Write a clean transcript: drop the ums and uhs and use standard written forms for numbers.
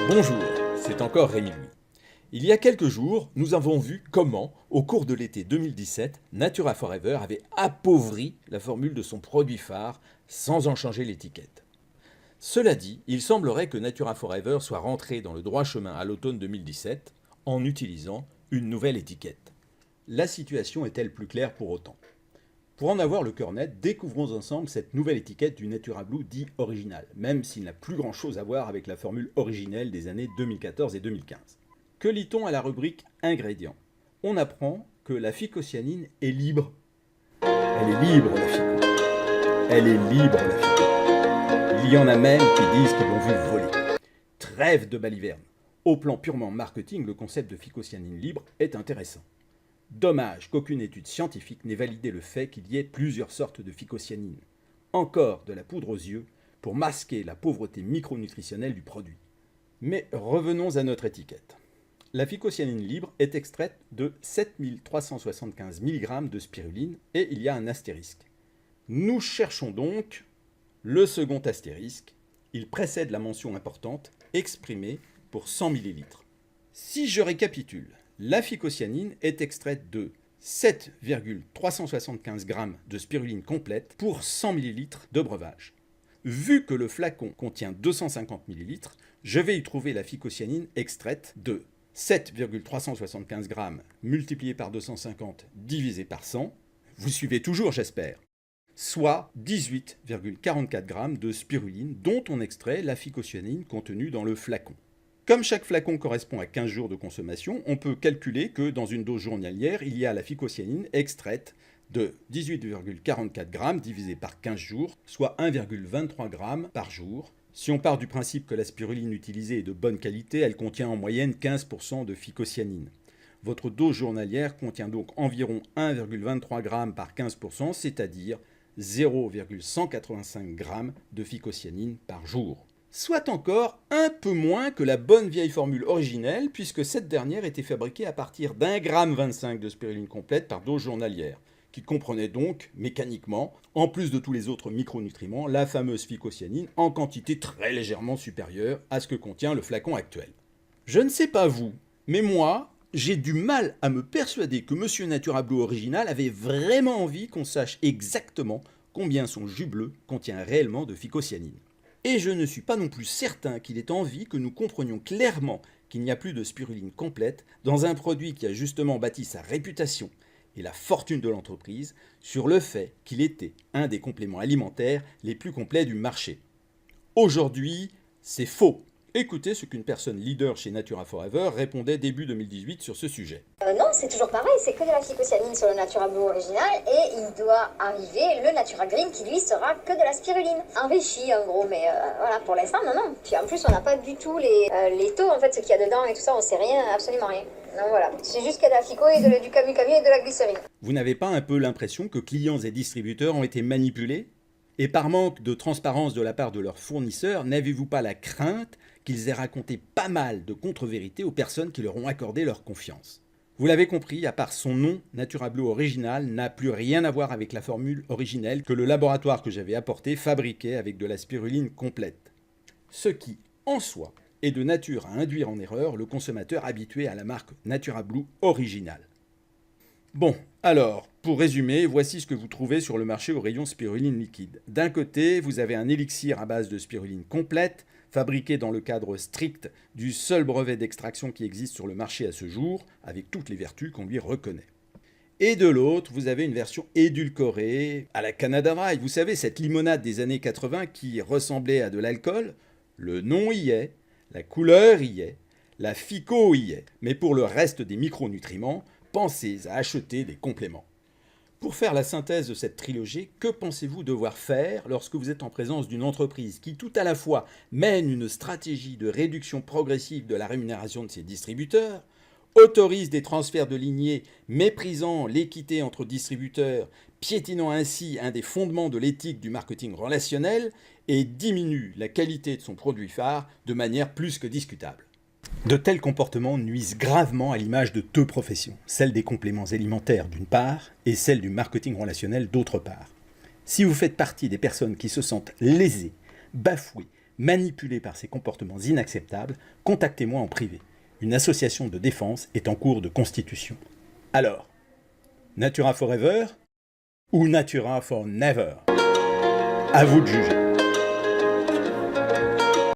Bonjour, c'est encore Rémi Louis. Il y a quelques jours, nous avons vu comment, au cours de l'été 2017, Natura Forever avait appauvri la formule de son produit phare sans en changer l'étiquette. Cela dit, il semblerait que Natura Forever soit rentré dans le droit chemin à l'automne 2017 en utilisant une nouvelle étiquette. La situation est-elle plus claire pour autant? Pour en avoir le cœur net, découvrons ensemble cette nouvelle étiquette du Natura Blue dit original, même s'il n'a plus grand chose à voir avec la formule originelle des années 2014 et 2015. Que lit-on à la rubrique ingrédients? On apprend que la phycocyanine est libre. Elle est libre, la phyco. Elle est libre, la phyco. Il y en a même qui disent qu'ils l'ont vu voler. Trêve de baliverne. Au plan purement marketing, le concept de phycocyanine libre est intéressant. Dommage qu'aucune étude scientifique n'ait validé le fait qu'il y ait plusieurs sortes de phycocyanine. Encore de la poudre aux yeux pour masquer la pauvreté micronutritionnelle du produit. Mais revenons à notre étiquette. La phycocyanine libre est extraite de 7375 mg de spiruline et il y a un astérisque. Nous cherchons donc le second astérisque. Il précède la mention importante exprimée pour 100 ml. Si je récapitule, la phycocyanine est extraite de 7,375 g de spiruline complète pour 100 ml de breuvage. Vu que le flacon contient 250 ml, je vais y trouver la phycocyanine extraite de 7,375 g multiplié par 250 divisé par 100. Vous suivez toujours, j'espère. Soit 18,44 g de spiruline dont on extrait la phycocyanine contenue dans le flacon. Comme chaque flacon correspond à 15 jours de consommation, on peut calculer que dans une dose journalière, il y a la phycocyanine extraite de 18,44 g divisé par 15 jours, soit 1,23 g par jour. Si on part du principe que la spiruline utilisée est de bonne qualité, elle contient en moyenne 15% de phycocyanine. Votre dose journalière contient donc environ 1,23 g par 15%, c'est-à-dire 0,185 g de phycocyanine par jour. Soit encore un peu moins que la bonne vieille formule originelle, puisque cette dernière était fabriquée à partir d'1,25 g de spiruline complète par dose journalière, qui comprenait donc, mécaniquement, en plus de tous les autres micronutriments, la fameuse phycocyanine en quantité très légèrement supérieure à ce que contient le flacon actuel. Je ne sais pas vous, mais moi, j'ai du mal à me persuader que Monsieur Natura Blue original avait vraiment envie qu'on sache exactement combien son jus bleu contient réellement de phycocyanine. Et je ne suis pas non plus certain qu'il ait envie que nous comprenions clairement qu'il n'y a plus de spiruline complète dans un produit qui a justement bâti sa réputation et la fortune de l'entreprise sur le fait qu'il était un des compléments alimentaires les plus complets du marché. Aujourd'hui, c'est faux. Écoutez ce qu'une personne leader chez Natura Forever répondait début 2018 sur ce sujet. Non, c'est toujours pareil, c'est que de la phycocyanine sur le Natura Blue original et il doit arriver le Natura Green qui lui sera que de la spiruline. Enrichi en gros, mais voilà, pour l'instant, non. Puis en plus, on n'a pas du tout les taux, en fait, ce qu'il y a dedans et tout ça, on sait rien, absolument rien. Donc voilà, c'est juste qu'il y a de la phyco et du camu-camu et de la glycérine. Vous n'avez pas un peu l'impression que clients et distributeurs ont été manipulés? Et par manque de transparence de la part de leurs fournisseurs, n'avez-vous pas la crainte qu'ils aient raconté pas mal de contre-vérités aux personnes qui leur ont accordé leur confiance? Vous l'avez compris, à part son nom, Natura Blue original n'a plus rien à voir avec la formule originelle que le laboratoire que j'avais apporté fabriquait avec de la spiruline complète. Ce qui, en soi, est de nature à induire en erreur le consommateur habitué à la marque Natura Blue original. Bon, alors, pour résumer, voici ce que vous trouvez sur le marché au rayon spiruline liquide. D'un côté, vous avez un élixir à base de spiruline complète, fabriqué dans le cadre strict du seul brevet d'extraction qui existe sur le marché à ce jour, avec toutes les vertus qu'on lui reconnaît. Et de l'autre, vous avez une version édulcorée à la Canada Dry. Vous savez, cette limonade des années 80 qui ressemblait à de l'alcool. Le nom y est, la couleur y est, la phyco y est. Mais pour le reste des micronutriments, pensez à acheter des compléments. Pour faire la synthèse de cette trilogie, que pensez-vous devoir faire lorsque vous êtes en présence d'une entreprise qui tout à la fois mène une stratégie de réduction progressive de la rémunération de ses distributeurs, autorise des transferts de lignées méprisant l'équité entre distributeurs, piétinant ainsi un des fondements de l'éthique du marketing relationnel et diminue la qualité de son produit phare de manière plus que discutable? De tels comportements nuisent gravement à l'image de deux professions, celle des compléments alimentaires d'une part et celle du marketing relationnel d'autre part. Si vous faites partie des personnes qui se sentent lésées, bafouées, Manipulé par ces comportements inacceptables, contactez-moi en privé. Une association de défense est en cours de constitution. Alors, Natura Forever ou Natura for Never? À vous de juger.